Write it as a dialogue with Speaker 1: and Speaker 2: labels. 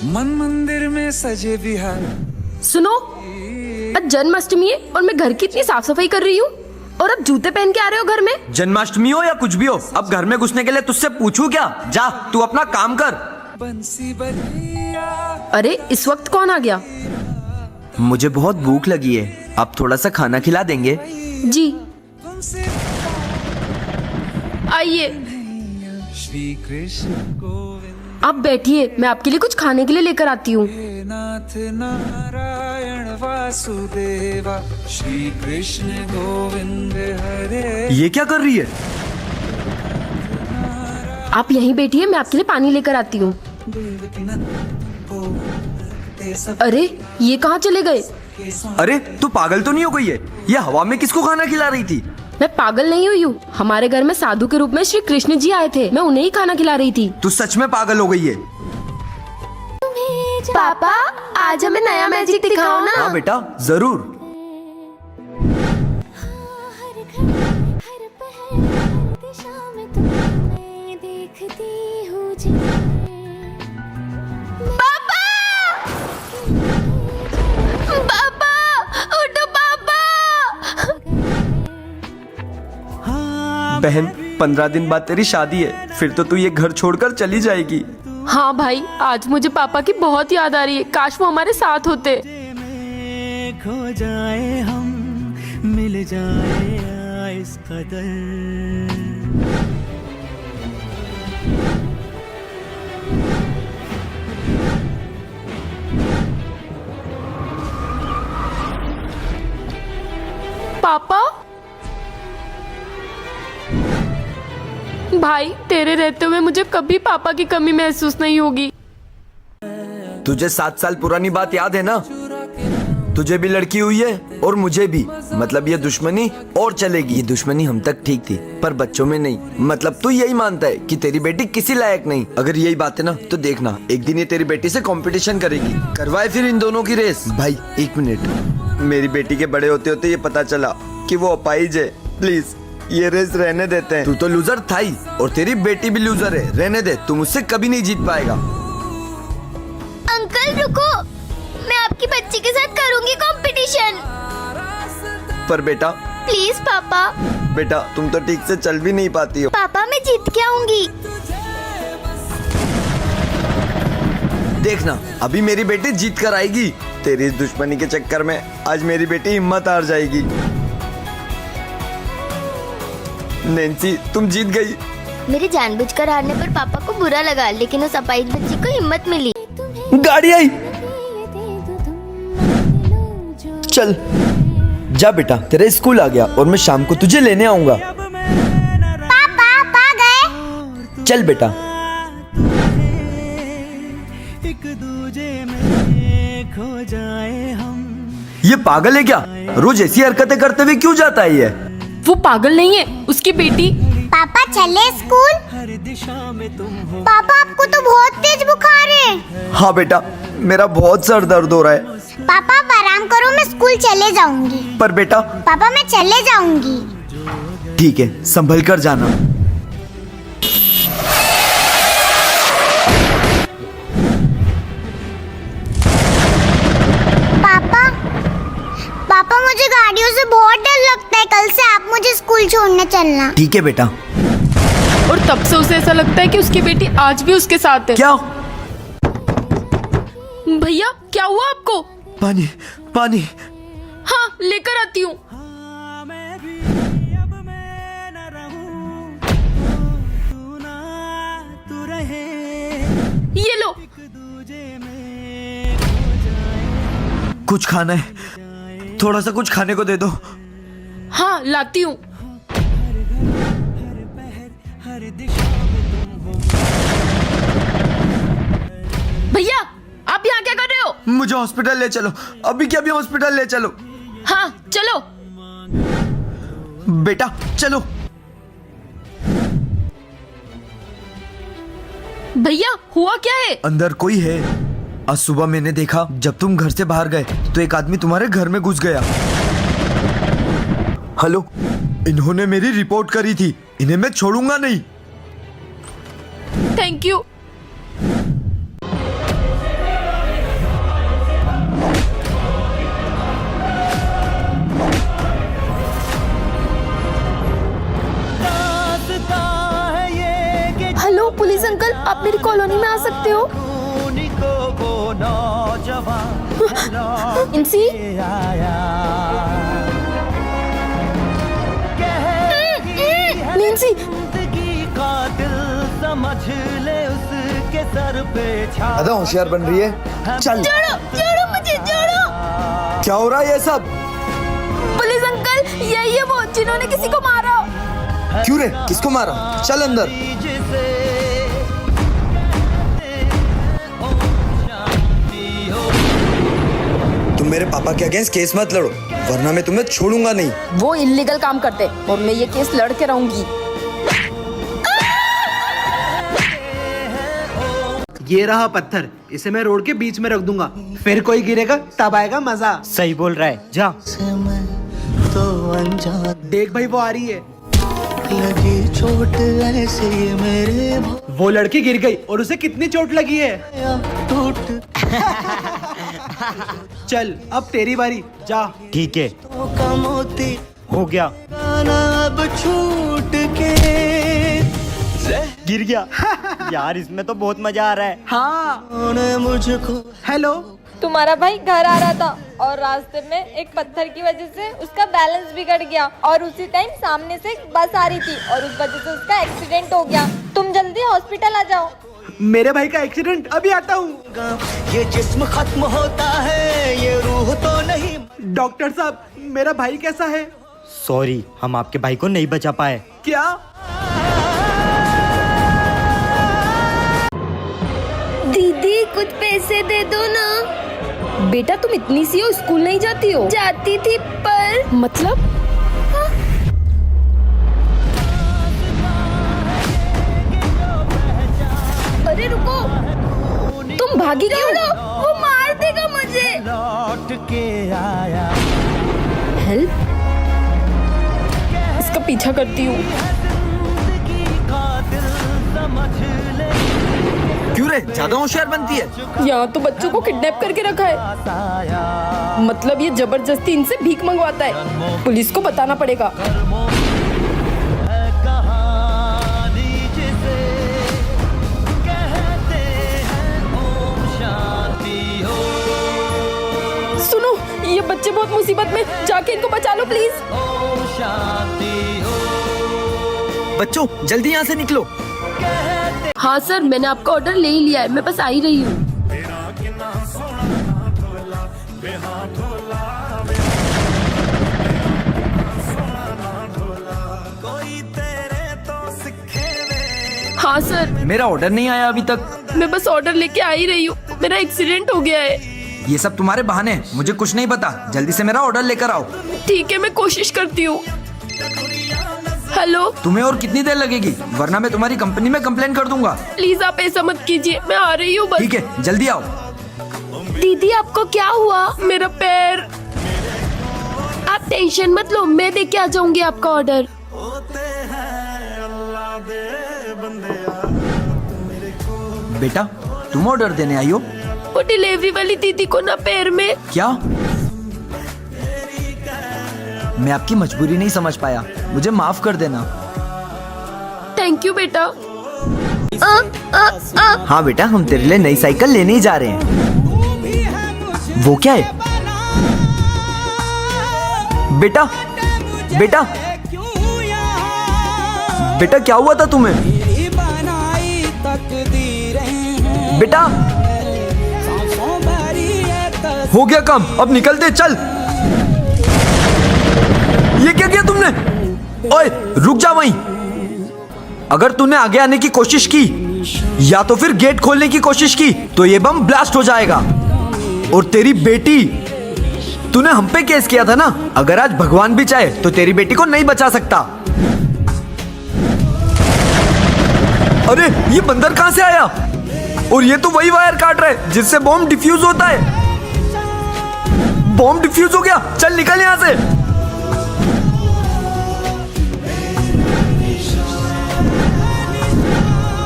Speaker 1: मन मंदिर में सजे बिहार।
Speaker 2: सुनो, आज जन्माष्टमी है और मैं घर की इतनी साफ सफाई कर रही हूँ और अब जूते पहन के आ रहे हो घर में।
Speaker 3: जन्माष्टमी हो या कुछ भी हो, अब घर में घुसने के लिए तुझसे पूछूं क्या? जा तू अपना काम कर।
Speaker 1: बंसी बजिया।
Speaker 2: अरे इस वक्त कौन आ गया?
Speaker 3: मुझे बहुत भूख लगी है, आप थोड़ा सा खाना खिला देंगे?
Speaker 2: जी
Speaker 1: तुमसे
Speaker 2: आइए,
Speaker 1: श्री कृष्ण गोविंद
Speaker 2: आप बैठिए, मैं आपके लिए कुछ खाने के लिए लेकर आती हूँ।
Speaker 1: नाथ नारायण वासुदेवा, श्री कृष्ण गोविंद हरे।
Speaker 3: ये क्या कर रही है?
Speaker 2: आप यहीं बैठिए, मैं आपके लिए पानी लेकर आती हूँ। अरे ये कहाँ चले गए?
Speaker 3: अरे तू पागल तो नहीं हो गई है? ये हवा में किसको खाना खिला रही थी?
Speaker 2: मैं पागल नहीं हुई हूँ, हमारे घर में साधु के रूप में श्री कृष्ण जी आए थे, मैं उन्हें ही खाना खिला रही थी।
Speaker 3: तू सच में पागल हो गई है?
Speaker 2: पापा आज हमें नया मैजिक दिखाओ ना।
Speaker 3: हाँ बेटा जरूर। बहन 15 दिन बाद तेरी शादी है, फिर तो तू ये घर छोड़कर चली जाएगी।
Speaker 2: हाँ भाई, आज मुझे पापा की बहुत याद आ रही है, काश वो हमारे साथ होते।
Speaker 4: खो जाए हम, मिल जाए इस कदर।
Speaker 2: पापा भाई, तेरे रहते हुए मुझे कभी पापा की कमी महसूस नहीं होगी।
Speaker 3: तुझे 7 साल पुरानी बात याद है ना? तुझे भी लड़की हुई है और मुझे भी, मतलब ये दुश्मनी और चलेगी। ये दुश्मनी हम तक ठीक थी पर बच्चों में नहीं। मतलब तू यही मानता है कि तेरी बेटी किसी लायक नहीं? अगर यही बात है ना तो देखना, एक दिन ये तेरी बेटी से कंपटीशन करेगी। करवाए फिर इन दोनों की रेस। भाई 1 मिनट, मेरी बेटी के बड़े होते होते ये पता चला कि वो अपाहिज है। प्लीज ये रेस रहने देते हैं। तू तो लूजर था ही और तेरी बेटी भी लूजर है, रहने दे, तू मुझसे कभी नहीं जीत पाएगा।
Speaker 5: अंकल रुको, मैं आपकी बच्ची के साथ करूंगी कंपटीशन।
Speaker 3: पर बेटा
Speaker 5: प्लीज पापा।
Speaker 3: बेटा तुम तो ठीक से चल भी नहीं पाती हो।
Speaker 5: पापा मैं जीत के आऊंगी।
Speaker 3: देखना अभी मेरी बेटी जीत कर आएगी। तेरी इस दुश्मनी के चक्कर में आज मेरी बेटी हिम्मत हार जाएगी। नैन्सी तुम जीत गई।
Speaker 5: मेरे जानबूझकर हारने पर पापा को बुरा लगा, लेकिन उस अपाहिज बच्ची को हिम्मत मिली।
Speaker 3: गाड़ी आई। चल जा बेटा, तेरा स्कूल आ गया और मैं शाम को तुझे लेने आऊंगा।
Speaker 5: पापा आप आ गए?
Speaker 3: चल बेटा।
Speaker 4: एक दूजे में खो जाए हम।
Speaker 3: ये पागल है क्या? रोज ऐसी हरकतें करते हुए क्यों जाता है ये?
Speaker 2: वो पागल नहीं है, उसकी बेटी।
Speaker 5: पापा चले स्कूल?
Speaker 4: हर दिशा में तुम हो।
Speaker 5: पापा आपको तो बहुत तेज बुखार है।
Speaker 3: हाँ बेटा, मेरा बहुत सर दर्द हो रहा है।
Speaker 5: पापा आप आराम करो, मैं स्कूल चले जाऊंगी।
Speaker 3: पर बेटा।
Speaker 5: पापा मैं चले जाऊंगी।
Speaker 3: ठीक है, संभल कर जाना।
Speaker 5: पापा पापा मुझे गाड़ियों से बहुत डर लगता है, कल से आप मुझे स्कूल छोड़ने चलना।
Speaker 3: ठीक है बेटा।
Speaker 2: और तब से उसे ऐसा लगता है कि उसकी बेटी आज भी उसके साथ है।
Speaker 3: क्या?
Speaker 2: भैया क्या हुआ आपको?
Speaker 3: पानी पानी।
Speaker 2: हाँ लेकर आती हूँ।
Speaker 4: मैं भी अब मैं न रहूं, तू ना तू रहे।
Speaker 2: ये लो।
Speaker 4: एक दूजे में खो जाए।
Speaker 3: कुछ खाना है, थोड़ा सा कुछ खाने को दे दो।
Speaker 2: हाँ लाती हूँ।
Speaker 4: हर दिशा में तुम हो।
Speaker 2: भैया आप यहाँ क्या कर रहे हो?
Speaker 3: मुझे हॉस्पिटल ले चलो, अभी के अभी हॉस्पिटल ले चलो।
Speaker 2: हाँ चलो।
Speaker 3: बेटा चलो।
Speaker 2: भैया हुआ क्या है?
Speaker 3: अंदर कोई है। आज सुबह मैंने देखा, जब तुम घर से बाहर गए तो एक आदमी तुम्हारे घर में घुस गया। हेलो, इन्होंने मेरी रिपोर्ट करी थी, इन्हें मैं छोड़ूंगा नहीं।
Speaker 2: Thank you. आप मेरी कॉलोनी में आ सकते हो?
Speaker 4: उनको वो नौजवान
Speaker 2: इंसी,
Speaker 4: आया
Speaker 2: निंसी,
Speaker 4: जिंदगी का दिल समझ ले उसके सर पे छा
Speaker 3: ज्यादा होशियार बन रही है। चल
Speaker 2: छोड़ो, छोड़ो मुझे, छोड़ो।
Speaker 3: क्या हो रहा है ये सब?
Speaker 2: पुलिस अंकल, यही है वो जिन्होंने किसी को मारा।
Speaker 3: क्यों रे, किसको मारा? चल अंदर।
Speaker 4: जिसे
Speaker 3: तुम मेरे पापा के अगेंस्ट केस मत लड़ो, वरना मैं तुम्हें छोड़ूंगा नहीं।
Speaker 2: वो इलीगल काम करते और मैं ये केस लड़ के रहूंगी।
Speaker 6: ये रहा पत्थर, इसे मैं रोड के बीच में रख दूंगा, फिर कोई गिरेगा तब आएगा मजा।
Speaker 7: सही बोल रहा है, जा।
Speaker 4: तो अनजान
Speaker 6: देख भाई वो आ रही है।
Speaker 4: लगी चोट ऐसे मेरे
Speaker 6: वो लड़की गिर गई और उसे कितनी चोट लगी है।
Speaker 4: टूट
Speaker 6: चल अब तेरी बारी, जा।
Speaker 7: ठीक है,
Speaker 4: का मोती
Speaker 7: हो गया।
Speaker 4: गाना अब छूट के
Speaker 7: गिर गया। यार इसमें तो बहुत मजा आ रहा है।
Speaker 6: हाँ,
Speaker 4: उन्होंने मुझको
Speaker 6: हेलो।
Speaker 8: तुम्हारा भाई घर आ रहा था और रास्ते में एक पत्थर की वजह से उसका बैलेंस बिगड़ गया और उसी टाइम सामने से एक बस आ रही थी और उस वजह से उसका एक्सीडेंट हो गया। तुम जल्दी हॉस्पिटल आ जाओ।
Speaker 6: मेरे भाई का एक्सीडेंट, अभी आता हूँ।
Speaker 4: ये जिस्म खत्म होता है, ये रूह तो नहीं।
Speaker 6: डॉक्टर साहब, मेरा भाई कैसा है?
Speaker 7: सॉरी, हम आपके भाई को नहीं बचा पाए।
Speaker 6: क्या?
Speaker 2: दीदी कुछ पैसे दे दो ना। बेटा तुम इतनी सी हो, स्कूल नहीं जाती हो? जाती थी पर मतलब अरे रुको, तुम भागी क्यों? वो मार देगा मुझे।
Speaker 4: लौट के आया
Speaker 2: हेल्प, इसका पीछा करती हूँ।
Speaker 4: जिंदगी का दिल समझ ले
Speaker 3: क्यों रे, ज्यादा होशियार बनती है?
Speaker 2: यहाँ तो बच्चों को किडनैप करके रखा है,
Speaker 4: आया
Speaker 2: मतलब ये जबरदस्ती इनसे भीख मंगवाता है। पुलिस को बताना पड़ेगा।
Speaker 4: है कहानी जिसे कहते हैं ओम शांति हो।
Speaker 2: सुनो, ये बच्चे बहुत मुसीबत में, जाके इनको बचा लो प्लीज।
Speaker 4: ओम शांति हो।
Speaker 3: बच्चों जल्दी यहाँ से निकलो।
Speaker 2: हाँ सर, मैंने आपका ऑर्डर ले ही लिया है, मैं बस आ ही रही हूँ। हाँ सर,
Speaker 3: मेरा ऑर्डर नहीं आया अभी तक।
Speaker 2: मैं बस ऑर्डर लेके आ ही रही हूँ, मेरा एक्सीडेंट हो गया है।
Speaker 3: ये सब तुम्हारे बहाने हैं, मुझे कुछ नहीं पता। जल्दी से मेरा ऑर्डर लेकर आओ।
Speaker 2: ठीक है, मैं कोशिश करती हूँ। हेलो,
Speaker 3: तुम्हें और कितनी देर लगेगी, वरना मैं तुम्हारी कंपनी में कंप्लेन कर दूंगा।
Speaker 2: प्लीज आप ऐसा मत कीजिए, मैं आ रही हूँ बस।
Speaker 3: ठीक है, जल्दी आओ।
Speaker 2: दीदी आपको क्या हुआ? मेरा पैर। आप टेंशन मत लो, मैं देके आ जाऊंगी आपका ऑर्डर।
Speaker 3: बेटा तुम ऑर्डर देने आई हो?
Speaker 2: वो डिलीवरी वाली दीदी को ना पैर में।
Speaker 3: क्या? मैं आपकी मजबूरी नहीं समझ पाया, मुझे माफ कर देना।
Speaker 2: थैंक यू बेटा।
Speaker 3: हाँ बेटा, हम तेरे लिए नई साइकिल लेने ही जा रहे हैं। वो क्या है? बेटा बेटा बेटा क्या हुआ था तुम्हें? बेटा हो गया काम, अब निकलते, चल। ये क्या किया तुमने? ओए रुक जा वहीं। अगर तूने आगे आने की कोशिश की या तो फिर गेट खोलने की कोशिश की तो ये बम ब्लास्ट हो जाएगा। और तेरी बेटी, तूने हम पे केस किया था ना, अगर आज भगवान भी चाहे तो तेरी बेटी को नहीं बचा सकता। अरे ये बंदर कहां से आया? और ये तो वही वायर काट रहा है जिससे बॉम्ब डिफ्यूज होता है। बॉम्ब डिफ्यूज हो गया, चल निकल यहां से।